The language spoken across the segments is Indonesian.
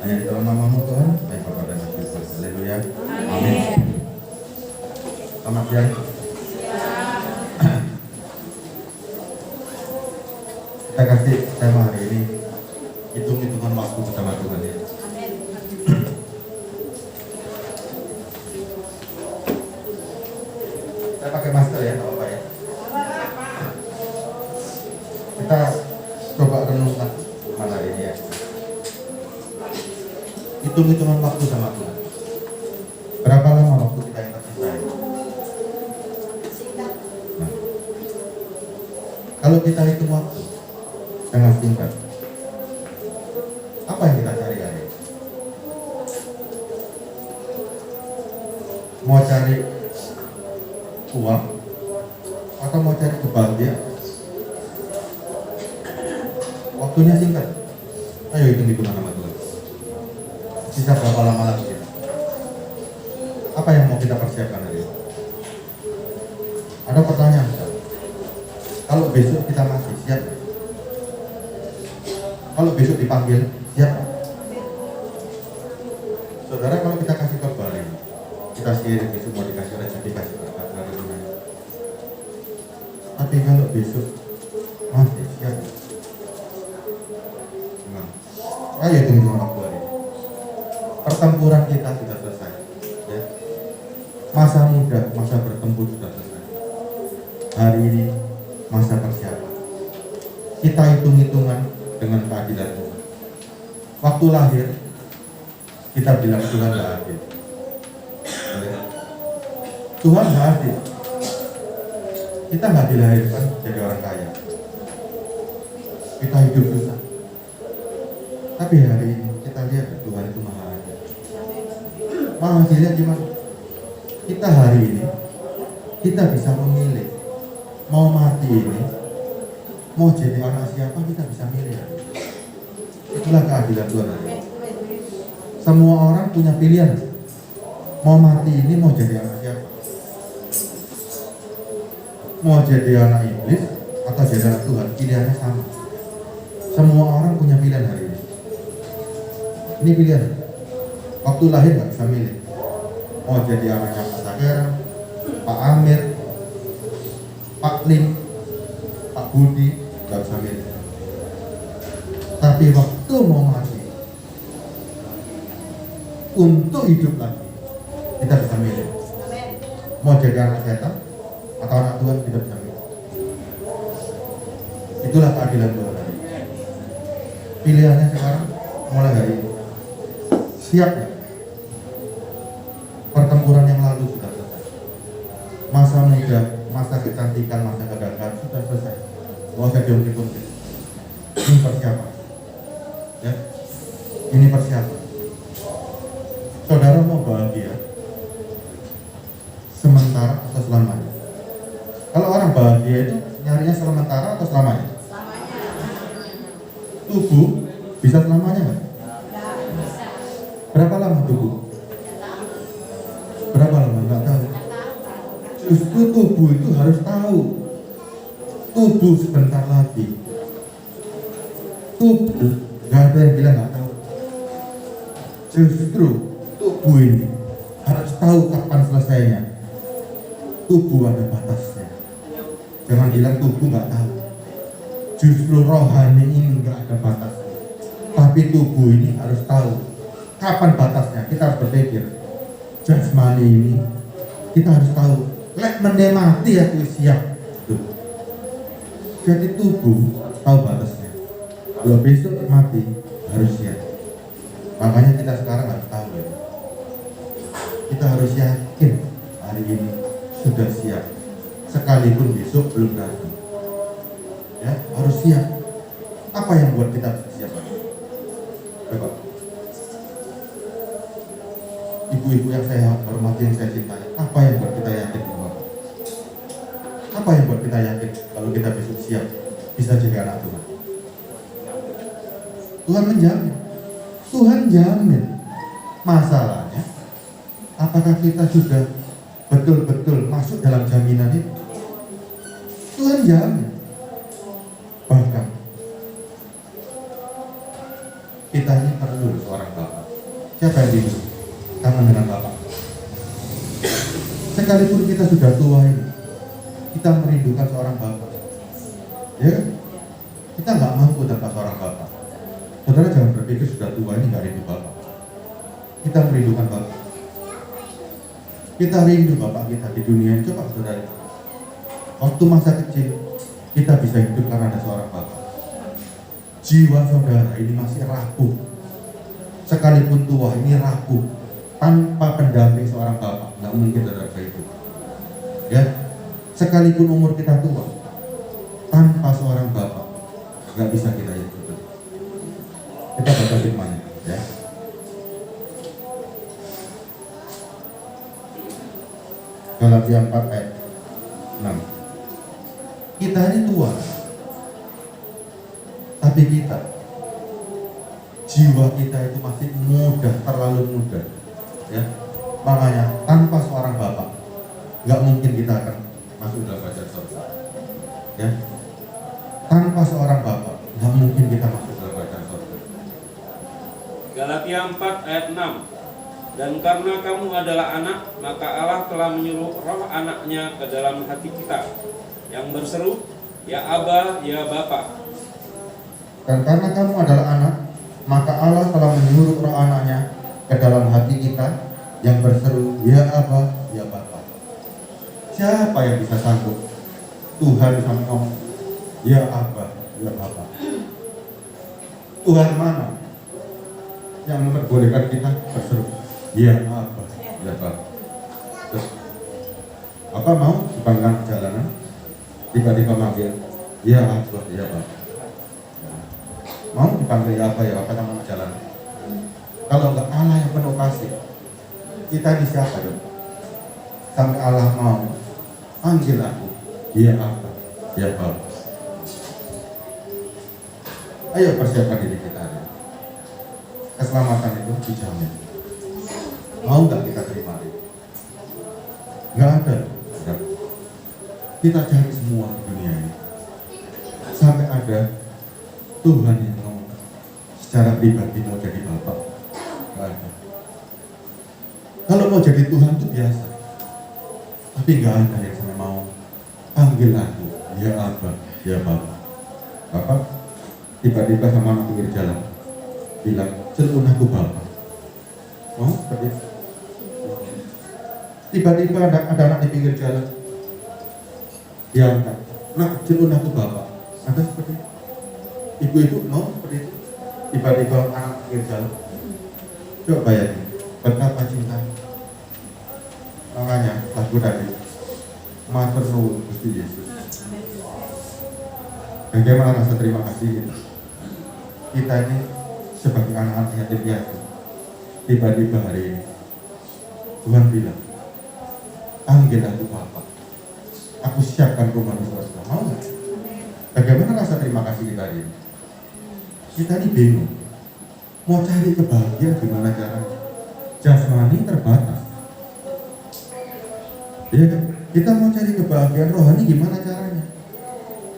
Hanya di dalam namamu Tuhan, baik Bapa dan Anak Yesus. Haleluya. Amin. Selamat siang. Kita kasih tema hari ini, hitung-hitungan waktu bersama Tuhan ya. Saya pakai masker ya, nggak apa-apa ya. Kita coba renungkan mana ini ya. Hitung-hitungan waktu sama Tuhan. Berapa lama waktu kita yang tersisa ini? Nah, kalau kita hitung waktu sangat singkat, apa yang kita cari hari ini? Mau cari uang atau mau cari kebahagiaan? Waktunya singkat. Ayo hitung-hitungan sama Tuhan. Sisa berapa lama lagi kita? Apa yang mau kita persiapkan hari ini? Ada pertanyaan, kalau besok kita mati, siap? Kalau besok dipanggil, siap? Saudara, kalau kita kasih kabar ini, kita sendiri besok mau dikasih rezeki, dikasih berkat dari Tuhan. Tapi kalau besok mati, siap? Nah, ayo tunggu waktu hari ini. Pertempuran kita sudah selesai, ya. Masa muda, masa bertempur sudah selesai. Hari ini masa persiapan. Kita hitung-hitungan dengan keadilan Tuhan. Waktu lahir kita bilang Tuhan tidak adil. Tuhan tidak adil. Kita nggak dilahirkan jadi orang kaya. Kita hidup susah. Tapi hari ini kita lihat Tuhan itu maha adil. Maha adilnya gimana? Kita hari ini kita bisa memilih mau mati ini, mau jadi anak siapa, kita bisa milih. Itulah keadilan Tuhan. Semua orang punya pilihan. Mau mati ini, mau jadi anak siapa? Mau jadi anak iblis atau jadi anak Tuhan, pilihannya sama. Semua orang punya pilihan hari ini. Ini pilihan. Waktu lahir nggak bisa milih. Mau jadi anaknya Pak Sakera, Pak Amir, Pak Lim, Pak Budi, nggak bisa milih. Tapi waktu mau mati, untuk hidup lagi, kita bisa milih. Mau jadi anak setan atau anak Tuhan, kita bisa milih. Itulah keadilan Tuhan. Pilihannya sekarang mulai hari ini. Siap ya? Pertempuran yang lalu sudah selesai. Masa muda, masa kecantikan, masa kegagalan sudah selesai. Gak usah diungkit-ungkit. Ini persiapan. Ya, ini persiapan. Saudara mau bahagia sementara atau selamanya? Kalau orang bahagia itu nyarinya sementara atau selamanya? Tubuh bisa selamanya nggak? Berapa lama tubuh? Berapa lama? Nggak tahu. Justru tubuh itu harus tahu. Tubuh sebentar lagi. Tubuh nggak ada yang bilang nggak tahu. Justru tubuh ini harus tahu kapan selesainya. Tubuh ada batasnya. Jangan bilang tubuh nggak tahu. Justru rohani ini nggak ada batasnya. Tapi tubuh ini harus tahu kapan batasnya. Kita harus berpikir. Jasmani ini kita harus tahu. Lek mati aku siap. Tuh. Jadi tubuh tahu batasnya. Kalau besok mati harus siap. Makanya kita sekarang harus tahu ya. Kita harus yakin hari ini sudah siap. Sekalipun besok belum datang. Ya, harus siap. Apa yang buat kita siap? Coba. Ibu-ibu yang saya hormati, yang saya cintai, apa yang buat kita yakin bahwa apa yang buat kita yakin kalau kita besok siap bisa jadi anak Tuhan? Tuhan menjamin. Tuhan jamin. Masalahnya, apakah kita sudah betul-betul masuk dalam jaminan itu? Tuhan jamin. Bahkan Kita ini perlu seorang bapak. Siapa yang rindu kangen dengan bapak? Sekalipun kita sudah tua ini, kita merindukan seorang bapak. Ya kan? Kita nggak mampu tanpa seorang bapak. Saudara jangan berpikir sudah tua ini nggak rindu bapak. Kita merindukan bapak. Kita rindu bapak kita di dunia ini. Coba saudara, waktu masa kecil kita bisa hidup karena ada seorang bapak. Jiwa saudara ini masih rapuh. Sekalipun tua ini rapuh. Tanpa pendamping seorang bapak nggak mungkin saudara bisa hidup. Ya, sekalipun umur kita tua, tanpa seorang bapak nggak bisa kita hidup. Kita baca firman-Nya, ya. Galatia 4 ayat 6. Kita ini tua, tapi kita, jiwa kita itu masih muda, terlalu muda, ya. Makanya tanpa seorang bapak nggak mungkin kita akan masuk dalam kerajaan surga, ya. Tanpa seorang bapak nggak mungkin kita masuk dalam kerajaan surga. Galatia 4 ayat 6. Dan karena kamu adalah anak, maka Allah telah menyuruh roh anaknya ke dalam hati kita, yang berseru, ya Aba, ya Bapa. Dan karena kamu adalah anak, maka Allah telah menyuruh roh anaknya ke dalam hati kita, yang berseru, ya Aba, ya Bapa. Siapa yang bisa sanggup Tuhan sama ngomong, ya Aba, ya Bapa? Tuhan mana yang memperbolehkan kita berseru, ya Aba, ya Bapa? Terus apa mau dibanggang jalanan tiba-tiba manggil, ya Aba, ya Bapa? Mau dipanggil apa ya Bapa sama jalanan? Kalau enggak Allah yang penuh kasih, kita ini siapa dong? Sampai Allah mau panggil aku, ya Aba, ya Bapa. Ayo persiapkan diri kita. Keselamatan itu dijamin. Mau nggak kita terima itu? Nggak ada. Kita cari semua di dunia ini sampai ada Tuhan yang mau secara pribadi mau jadi Bapak. Nggak ada. Kalau mau jadi Tuhan itu biasa, tapi nggak ada yang sampai mau panggil aku, ya Aba, ya Bapak. Bapak tiba-tiba sama anak pinggir jalan bilang, celun aku Bapak. Mau seperti itu? Tiba-tiba ada anak di pinggir jalan diangkat, nak celun aku Bapak. Ada seperti itu? Ibu-ibu mau seperti itu? Tiba-tiba anak pinggir jalan. Coba bayangin betapa cinta. Makanya lagu tadi Matur Nuwun Gusti Yesus. Bagaimana rasa terima kasih kita ini sebagai anak-anak yatim piatu. Tiba-tiba hari ini Tuhan bilang, panggil aku Bapak, aku siapkan rumah di surga. Mau nggak? Bagaimana rasa terima kasih kita ini? Kita ini bingung mau cari kebahagiaan gimana caranya. Jasmani terbatas, ya kan? Kita mau cari kebahagiaan rohani gimana caranya?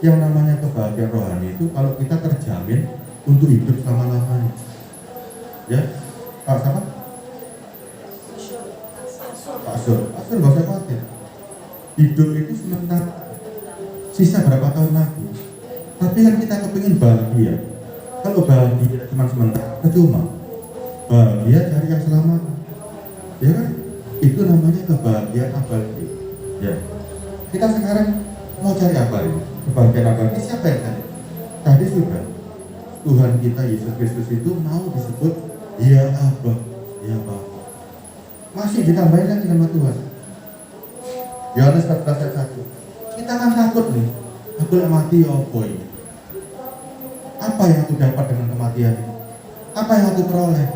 Yang namanya kebahagiaan rohani itu kalau kita terjamin untuk hidup selama-lamanya. Ya, Pak siapa? Pak Sur nggak usah khawatir. Hidup itu sementara, sisa berapa tahun lagi. Tapi kan kita kepingin bahagia. Kalau bahagia cuma sementara, percuma. Bahagia cari yang selamanya. Ya kan? Itu namanya kebahagiaan abadi. Ya. Kita sekarang mau cari apa ini? Kebahagiaan abadi siapa yang cari? Tadi sudah. Tuhan kita Yesus Kristus itu mau disebut ya Aba, ya Bapa. Masih ditambahin lagi nama Tuhan. Yohanes 14 ayat 1. Kita kan takut nih. Aku nak mati ya apa ini? Apa yang aku dapat dengan kematian ini? Apa yang aku peroleh?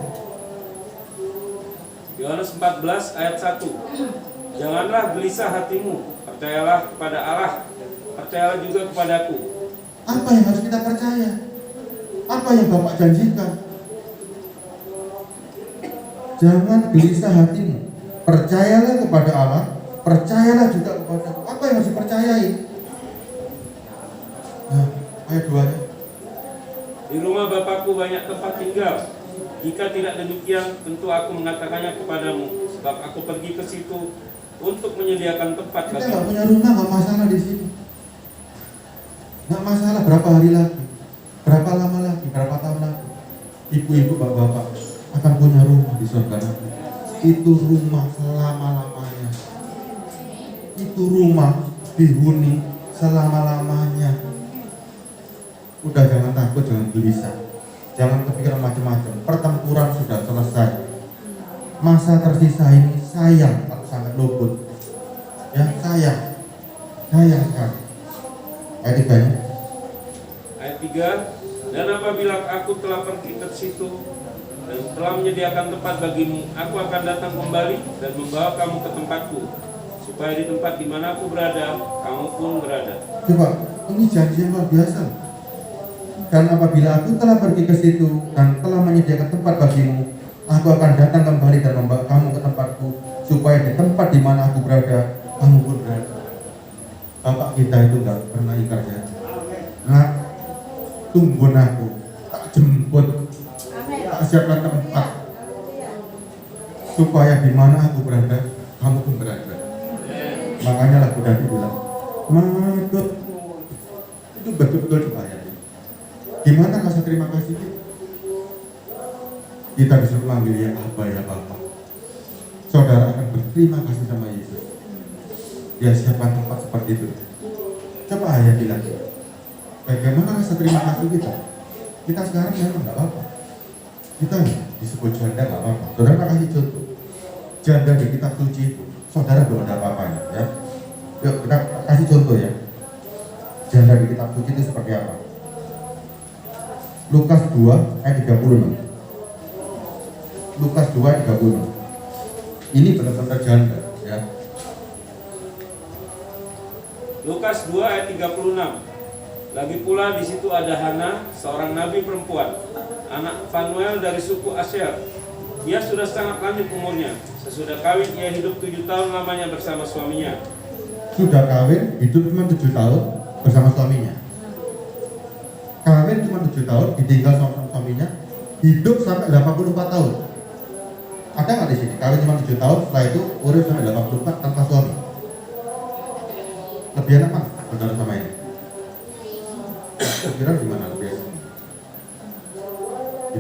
Yohanes 14 ayat 1. Janganlah gelisah hatimu, percayalah kepada Allah, percayalah juga kepadaku. Apa yang harus kita percaya? Apa yang Bapak janjikan? Jangan gelisah hatimu, percayalah kepada Allah, percayalah juga kepadaku. Apa yang harus dipercayai? Nah, ayat 2-nya. Di rumah Bapakku banyak tempat tinggal. Jika tidak demikian, tentu aku mengatakannya kepadamu, sebab aku pergi ke situ untuk menyediakan tempat Kita bagimu. nggak punya rumah, nggak masalah di sini. Nggak masalah berapa hari lagi, berapa lama lagi, berapa tahun lagi. Ibu-ibu, bapak-bapak akan punya rumah di surga nanti. Itu rumah selama-lamanya. Itu rumah dihuni selama-lamanya. Udah jangan takut, jangan gelisah, jangan kepikiran macam-macam. Pertempuran sudah selesai. Masa tersisa ini sayang kalau sangat luput. Ya sayang kan. Ayat 3-nya. Ayat 3, dan apabila aku telah pergi ke situ dan telah menyediakan tempat bagimu, aku akan datang kembali dan membawa kamu ke tempatku, supaya di tempat di mana aku berada, kamu pun berada. Coba, ini janji yang luar biasa. Dan apabila aku telah pergi ke situ dan telah menyediakan tempat bagimu, aku akan datang kembali dan membawa kamu ke tempatku, supaya di tempat di mana aku berada, kamu pun berada. Bapak kita itu nggak pernah ingkar janji. Nah, tunggu aku, tak jemput, tak siapkan tempat, supaya di mana aku berada, kamu pun berada. Makanya lagu tadi bilang, Madut, itu betul-betul coba ya. Gimana rasa terima kasih kita? Kita disuruh manggil ya Abba ya Bapak. Saudara akan berterima kasih sama Yesus. Dia siapkan tempat seperti itu. Coba ayat bilang, bagaimana rasa terima kasih kita? Kita sekarang memang nggak apa-apa. Kita disebut janda nggak apa-apa. Saudara kasih contoh. Janda di kitab suci itu, saudara belum ada apa-apanya, ya. Yuk kita kasih contoh ya. Janda di kitab suci itu seperti apa? Lukas 2 ayat 36. Lukas 2 ayat 36. Ini benar-benar janda, ya. Lukas 2 ayat 36. Lagi pula di situ ada Hana, seorang nabi perempuan, anak Fanuel dari suku Asher. Ia sudah sangat lanjut umurnya. Sesudah kawin ia hidup 7 tahun lamanya bersama suaminya. Sudah kawin, hidup cuma 7 tahun bersama suaminya. Kawin cuma 7 tahun, ditinggal sama suaminya, hidup sampai 84 tahun. Ada nggak di sini? Kawin cuma 7 tahun, setelah itu urip sampai 84 tanpa suami. Lebih enak mana? Saudara sama ini. Kira gimana lebih enak?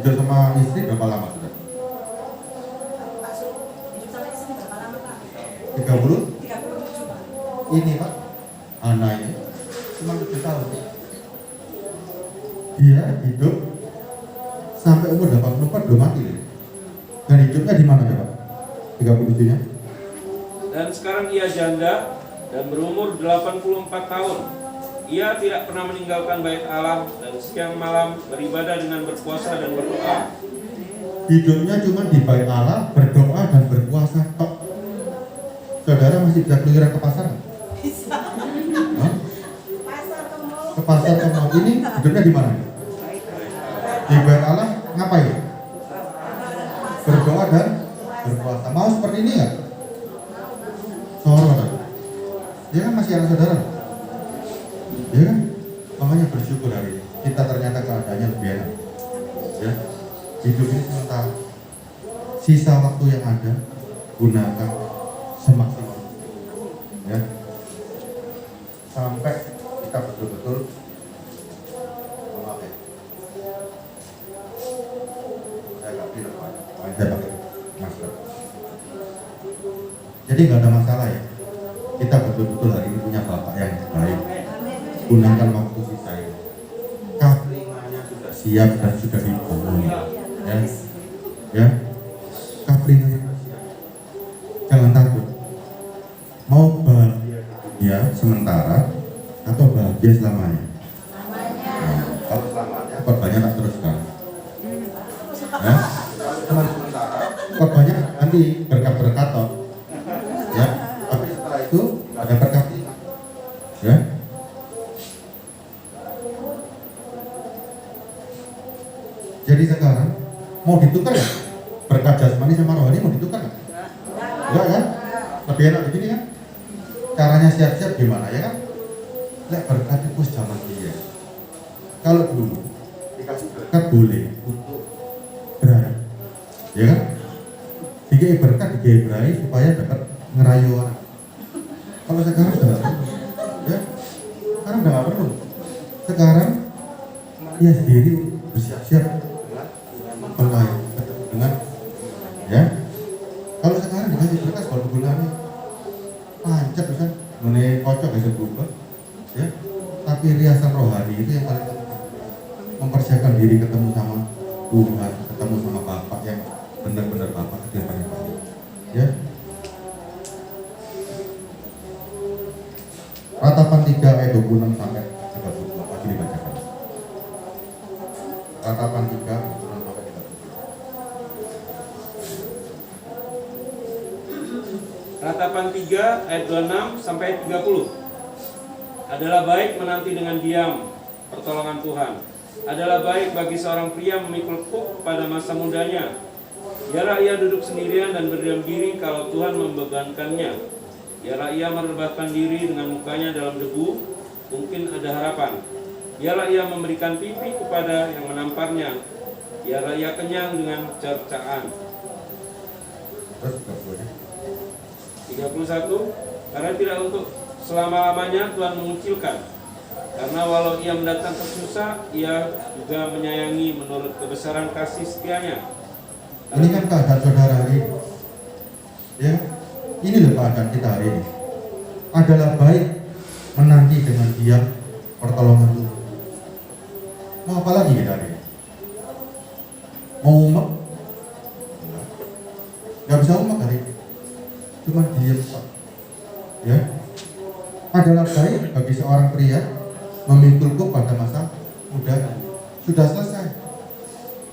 Hidup sama istri berapa lama sudah? 30? Ini Pak, anak ini cuma 7 tahun. Dia hidup sampai umur 84 belum mati. Dan hidupnya di mana Pak? 37-nya? Dan sekarang ia janda dan berumur 84 tahun. Ia tidak pernah meninggalkan bait Allah dan siang malam beribadah dengan berpuasa dan berdoa. Hidupnya cuma di bait Allah, berdoa dan berpuasa tok. Saudara masih bisa keluyuran ke pasar? Bisa. Hah? Ke pasar ke mall. Ini hidupnya di mana? Di bait Allah ngapain? Berdoa dan berpuasa. Mau seperti ini nggak? Sorotan. Dia kan masih anak saudara. Ya kan? Makanya bersyukur hari ini. Kita ternyata keadaannya lebih enak. Ya. Hidup ini sementara. Sisa waktu yang ada gunakan semaksimal. Ya. Sampai kita betul-betul memakai. Saya nggak bilang Pak. Saya pakai masker. Jadi nggak ada masalah ya. Kita betul-betul hari ini punya Bapak yang baik. Gunakan waktu sisa ini. Kaplingannya sudah siap dan sudah dibangun. Ya, ya. Kaplingannya sudah siap. Jangan takut. Mau bahagia ya sementara atau bahagia selamanya? Nah, kalau selamanya korbannya tak teruskan. Ya, cuma sementara korbannya nanti berkat-berkat toh. Ya, tapi setelah itu nggak ada berkat. Ya. Jadi sekarang mau ditukar ya? Berkat jasmani sama rohani mau ditukar nggak? Enggak kan? Lebih enak begini kan? Caranya siap-siap gimana ya kan? Lek berkat itu zaman dia. Kalau dulu dikasih berkat boleh untuk berai, ya kan? Dikasih berkat dikasih berai supaya dapat ngerayu orang. Kalau sekarang sudah nggak perlu, ya. Sekarang udah nggak perlu. Sekarang dia sendiri bersiap-siap dengan mempelai, dengan ya. Kalau sekarang dikasih berkat kalau bulannya pancet bisa mengenai kocok bisa berubah, ya. Tapi riasan rohani itu yang paling penting. Mempersiapkan diri ketemu sama Tuhan, ketemu sama Bapak yang benar-benar Bapak itu yang paling penting, ya. Ratapan 3 ayat 26 sampai 32 pasti dibacakan. Ratapan 3 26 sampai 32. Ratapan 3 ayat 26 sampai 30. Adalah baik menanti dengan diam pertolongan Tuhan. Adalah baik bagi seorang pria memikul kuk pada masa mudanya. Biarlah ia duduk sendirian dan berdiam diri kalau Tuhan membebankannya. Biarlah ia merebahkan diri dengan mukanya dalam debu, mungkin ada harapan. Biarlah ia memberikan pipi kepada yang menamparnya. Biarlah ia kenyang dengan cercaan. Terus 31. Karena tidak untuk selama-lamanya Tuhan mengucilkan. Karena walau ia mendatangkan susah, ia juga menyayangi menurut kebesaran kasih setianya. Ini kan keadaan saudara hari ini, ya. Ini loh keadaan kita hari ini. Adalah baik menanti dengan diam pertolongan Tuhan. Mau apa lagi kita hari ini? Mau umek? Gak bisa umek hari ini. Cuma diam, Pak. Ya. Adalah baik bagi seorang pria memikul kuk pada masa muda. Sudah selesai.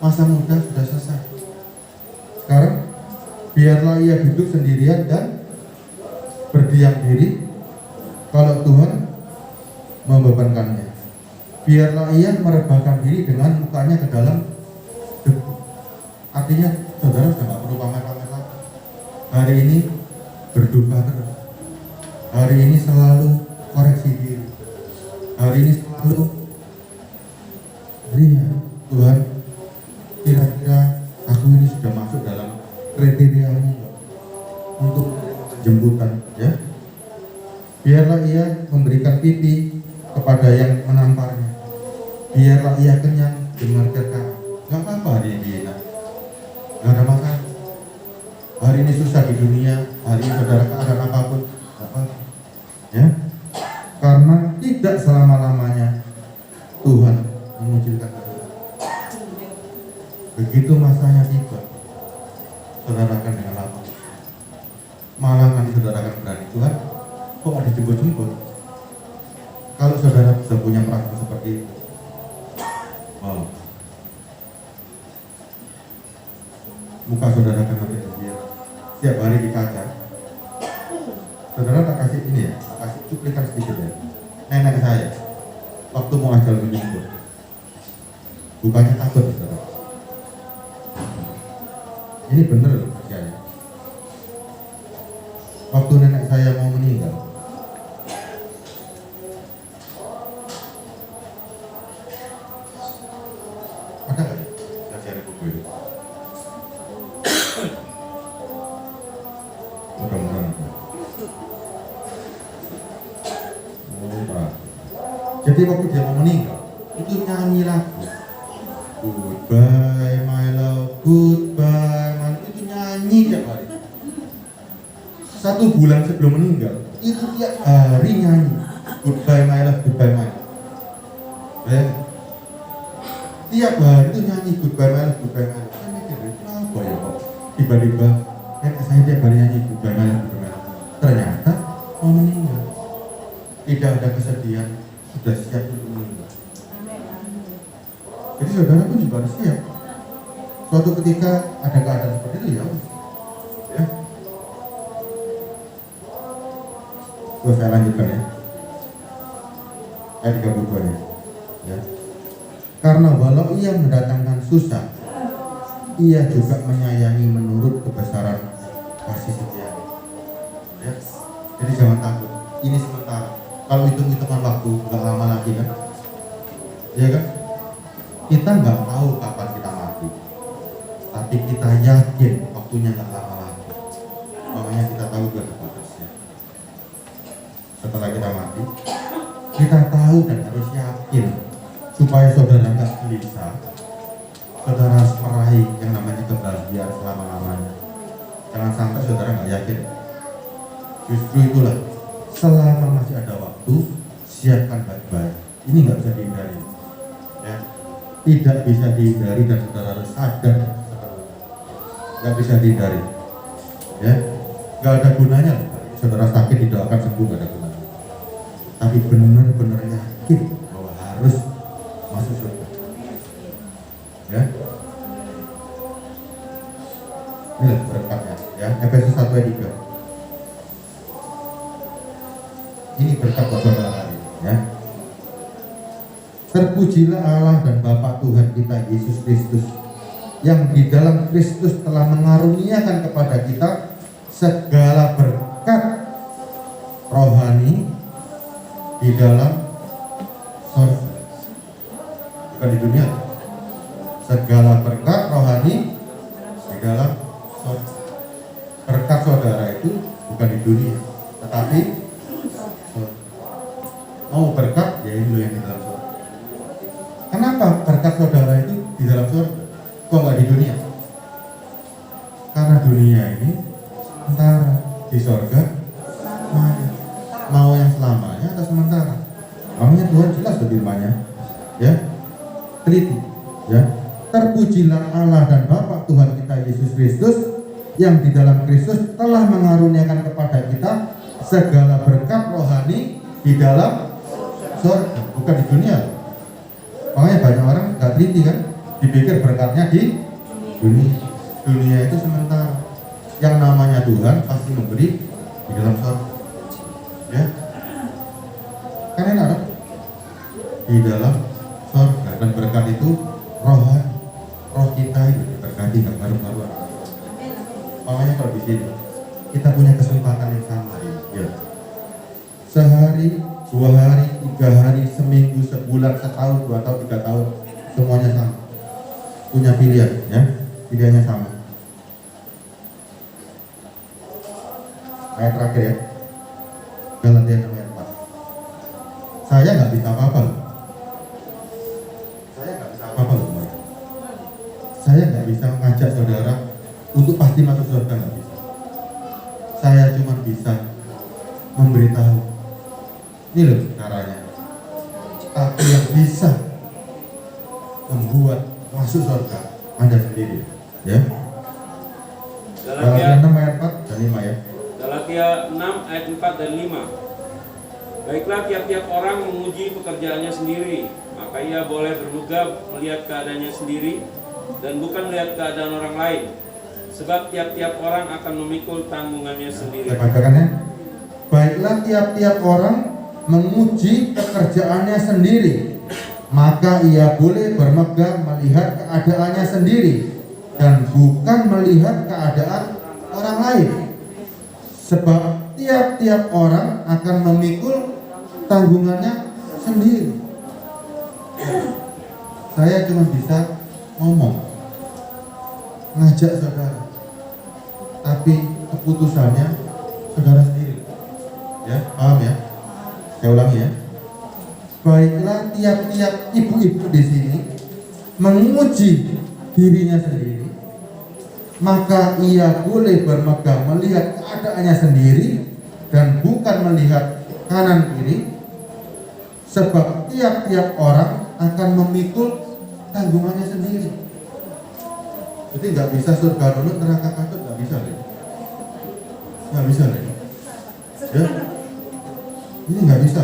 Masa muda sudah selesai. Sekarang biarlah ia duduk sendirian dan berdiam diri kalau Tuhan membebankannya. Biarlah ia merebahkan diri dengan mukanya ke dalam debu. Artinya saudara sudah tidak perlu pamer-pamer lagi. Hari ini berduka terus. Hari ini selalu koreksi diri. Hari ini selalu lihat Tuhan, kira-kira aku ini sudah masuk dalam kriteriamu untuk jemputan, ya. Biarlah ia memberikan pipi kepada yang menamparnya. Biarlah ia kenyang dengan cercaan. Gak apa-apa hari ini enak, gak ada masalah. Hari ini susah di dunia, hari ini saudara keadaan apapun, gak apa-apa, ya. Karena tidak selama-lamanya Tuhan mengucilkan kita. Begitu masanya tiba, saudara akan dengan lapang. Malah kan saudara akan berani, Tuhan kok ada dijemput-jemput. Kalau saudara sudah punya perasaan seperti itu, oh, muka saudara akan makin gembira. Setiap hari di kaca, saudara tak kasih ini ya, tak kasih cuplikan sedikit ya. Nenek saya waktu mau ajal menjemput, bukannya takut saudara. Ini benar loh percaya. Waktu nenek saya mau meninggal, ada nggak ya cari buku itu? Mudah-mudahan ada. Oh, Pak. Jadi waktu dia mau meninggal, itu nyanyi lagu Goodbye my love, goodbye my love. Itu nyanyi tiap hari. 1 bulan sebelum meninggal, itu tiap hari nyanyi Goodbye my love, goodbye my love. Ya. Tiap hari itu nyanyi Goodbye my love, goodbye my love. Saya mikir, apa ya kok tiba-tiba nenek saya tiap hari nyanyi Goodbye my love, goodbye my love. Ternyata mau meninggal. Tidak ada kesedihan, sudah siap untuk meninggal. Jadi saudara pun juga harus siap. Suatu ketika ada keadaan seperti itu ya. Terus saya lanjutkan ya. Ayat 32 ya. Karena walau ia mendatangkan susah, ia juga menyayangi menurut kebesaran kasih setia. Ya. Jadi jangan takut. Ini sementara. Kalau hitung-hitungan waktu nggak lama lagi kan, ya kan? Kita nggak tahu kapan kita mati, tapi kita yakin waktunya nggak lama lagi. Makanya kita tahu itu ada batasnya. Setelah kita mati, kita tahu dan harus yakin supaya saudara nggak gelisah. Saudara harus meraih yang namanya kebahagiaan selama-lamanya. Jangan sampai saudara nggak yakin. Justru itulah, selama masih ada waktu, siapkan baik-baik. Ini nggak bisa dihindari, ya. Tidak bisa dihindari dan saudara harus sadar. Nggak bisa dihindari, ya. Nggak ada gunanya. Saudara sakit didoakan sembuh, nggak ada gunanya. Tapi benar-benar yakin bahwa harus masuk surga, ya. Inilah berkatnya, ya. Efesus 1 ayat 3. Ini berkat buat saudara hari ini, ya. Terpujilah Allah dan Bapa Tuhan kita Yesus Kristus, yang di dalam Kristus telah mengaruniakan kepada kita segala berkat rohani di dalam surga. Bukan di dunia. Segala berkat rohani di dalam surga. Berkat saudara itu bukan di dunia, tetapi mau berkat ya ini loh yang di dalam surga. Kenapa berkat saudara itu di dalam surga? Kok nggak di dunia? Karena dunia ini sementara, di surga mau yang selamanya atau sementara. Makanya Tuhan jelas firman-Nya, ya. Teliti, ya. Terpujilah Allah dan Bapa Tuhan kita Yesus Kristus, yang di dalam Kristus telah mengaruniakan kepada kita segala berkat rohani di dalam surga, bukan di dunia. Makanya banyak orang nggak teliti kan, dipikir berkatnya di dunia. Dunia itu sementara. Yang namanya Tuhan pasti memberi di dalam surga, ya. Kan enak kan? Di dalam surga, dan berkat itu rohani. Roh kita itu diberkati nggak baru-baruan. Makanya kalau di sini kita punya kesempatan yang sama, ya. Sehari, 2 hari, 3 hari, seminggu, sebulan, setahun, 2 tahun, 3 tahun, semuanya sama. Punya pilihan, ya. Pilihannya sama. Ayat terakhir, ya. Galatia 6 ayat 4. Saya nggak bisa apa-apa loh. Saya nggak bisa apa-apa loh. Saya nggak bisa mengajak saudara untuk pasti masuk surga, nggak bisa. Saya cuma bisa memberitahu. Ini loh caranya. Tapi yang bisa membuat masuk surga Anda sendiri, ya. Galatia 6 ayat 4 dan 5, ya. Galatia 6 ayat 4 dan 5. Baiklah, tiap-tiap orang memuji pekerjaannya sendiri, maka ia boleh bermegah melihat keadaannya sendiri dan bukan melihat keadaan orang lain, sebab tiap-tiap orang akan memikul tanggungannya sendiri. Saya bacakannya. Baiklah, tiap-tiap orang memuji pekerjaannya sendiri, maka ia boleh bermegah melihat keadaannya sendiri dan bukan melihat keadaan orang lain, sebab tiap-tiap orang akan memikul tanggungannya sendiri. Saya cuma bisa ngomong, ngajak saudara, tapi keputusannya saudara sendiri, ya. Paham, ya? Saya ulangi, ya. Baiklah, tiap-tiap ibu-ibu di sini menguji dirinya sendiri, maka ia boleh bermegah melihat keadaannya sendiri dan bukan melihat kanan kiri, sebab tiap-tiap orang akan memikul tanggungannya sendiri. Jadi nggak bisa surga dulu neraka katut, nggak bisa, deh. Nggak bisa, deh. Ya, ini nggak bisa.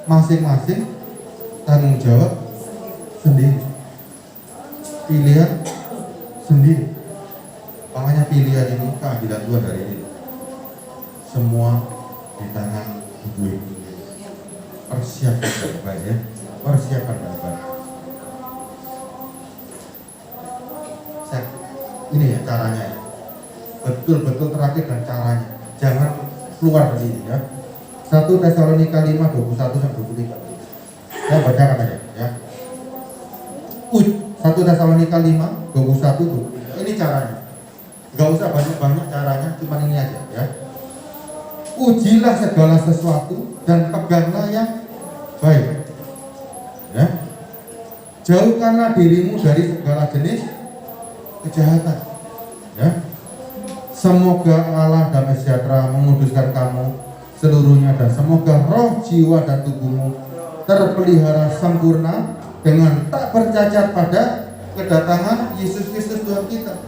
Masing-masing tanggung jawab sendiri, pilihan sendiri. Makanya pilihan ini, keadilan Tuhan hari ini semua di tangan ibu-ibu. Persiapkan baik-baik, ya. Persiapkan baik-baik. Ini ya caranya, ya. Betul-betul terakhir dan caranya. Jangan keluar dari ini, ya. 1 Tesalonika 5 21 sampai 23. Saya bacakan aja, ya. 1 Tesalonika 5:21 tuh. Ini caranya. Gak usah banyak-banyak caranya, cuma ini aja ya. Ujilah segala sesuatu dan peganglah yang baik. Ya. Jauhkanlah dirimu dari segala jenis kejahatan. Ya. Semoga Allah damai sejahtera menguduskan kamu seluruhnya, dan semoga roh, jiwa, dan tubuhmu terpelihara sempurna dengan tak bercacat pada kedatangan Yesus Kristus Tuhan kita.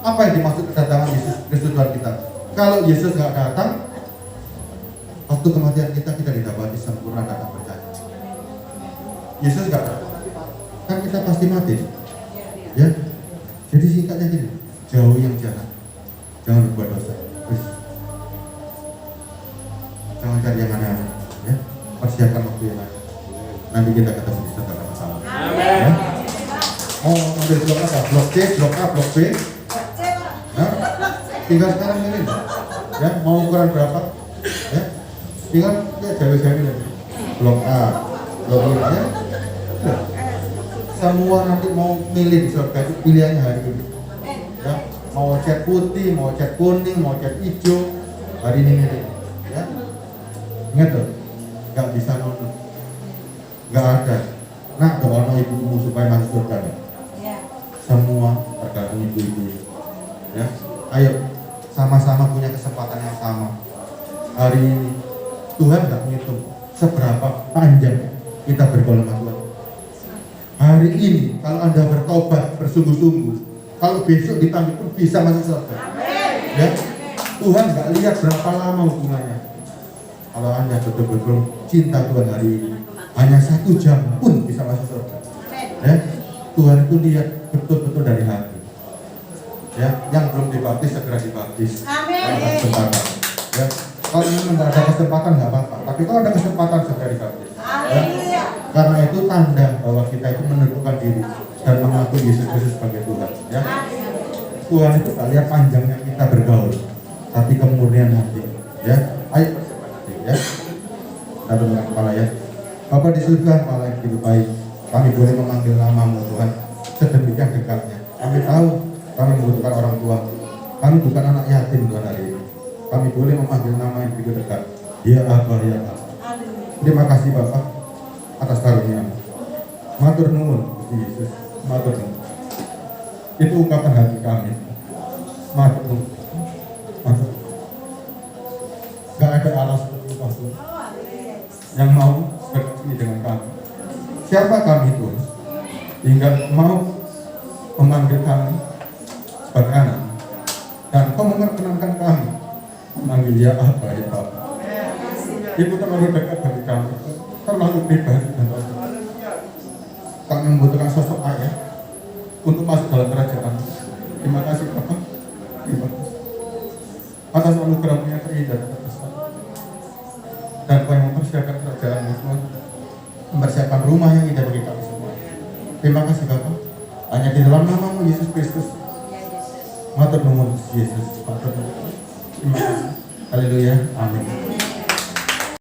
Apa yang dimaksud kedatangan Yesus Kristus Tuhan kita? Kalau Yesus nggak datang, waktu kematian kita didapati sempurna dan tak bercacat. Yesus nggak datang, kan kita pasti mati, ya. Jadi singkatnya gini, jauhi yang jahat, jangan berbuat dosa. Jangan cari yang aneh-aneh, ya. Persiapkan waktu yang lain. Nanti kita ketemu di sana bersama. Ya. Oh, ambil blok apa? Blok C, blok A, blok B. Ya. Tinggal sekarang milih. Ya, mau ukuran berapa? Ya. Tinggal ya jauh-jauh milih. Blok A, blok B, ya. Ya. Semua nanti mau milih di surga itu pilihannya hari ini. Ya. Mau cat putih, mau cat kuning, mau cat hijau, hari ini milih. Ya. Ingat loh, nggak bisa nonton, nggak ada. Nah, doa ibu-ibu supaya masuk surga. Semua tergantung ibu-ibu. Ya, ayo sama-sama punya kesempatan yang sama. Hari ini Tuhan nggak menghitung seberapa panjang kita bergaul sama Tuhan. Hari ini kalau Anda bertobat bersungguh-sungguh, kalau besok dipanggil pun bisa masuk surga. Ya, Tuhan nggak lihat berapa lama hubungannya. Kalau Anda betul-betul cinta Tuhan hari ini, hanya 1 jam pun bisa masuk surga. Ya, Tuhan itu lihat betul-betul dari hati. Ya, yang belum dibaptis segera dibaptis. Amin. Ya, kalau memang nggak ada kesempatan nggak apa-apa, tapi kalau ada kesempatan segera dibaptis. Ya, karena itu tanda bahwa kita itu menentukan diri dan mengaku Yesus Kristus sebagai Tuhan. Ya, Tuhan itu tak lihat panjangnya kita bergaul, tapi kemurnian hati. Ya, ayo. Ya, kita dengan kepala ya. Bapa di surga, Allah yang hidup baik, kami boleh memanggil namamu Tuhan sedemikian dekatnya. Kami tahu kami membutuhkan orang tua, kami bukan anak yatim Tuhan hari ini. Kami boleh memanggil nama yang begitu dekat. Ya Abah, ya Abah. Terima kasih Bapak atas karunia-Mu. Matur nuwun Gusti Yesus, matur nuwun. Itu ungkapan hati kami. Matur nuwun. Matur. Gak ada alasan yang mau berdiri dengan kami. Siapa kami itu hingga mau memanggil kami sebagai anak, dan kau memperkenankan kami memanggil ya apa ya Bapak. Itu terlalu dekat bagi kami, terlalu pribadi dan terlalu. Kami membutuhkan sosok ayah untuk masuk dalam kerajaan. Terima kasih Bapak. Terima kasih atas anugerah-Mu yang terindah dan terbesar. Dan Kau yang mempersiapkan kerajaan-Mu semua, mempersiapkan rumah yang indah bagi kami semua. Terima kasih Bapak. Hanya di dalam nama-Mu Yesus Kristus. Matur nuwun Yesus. Matur nuwun. Terima kasih. Haleluya. Amin.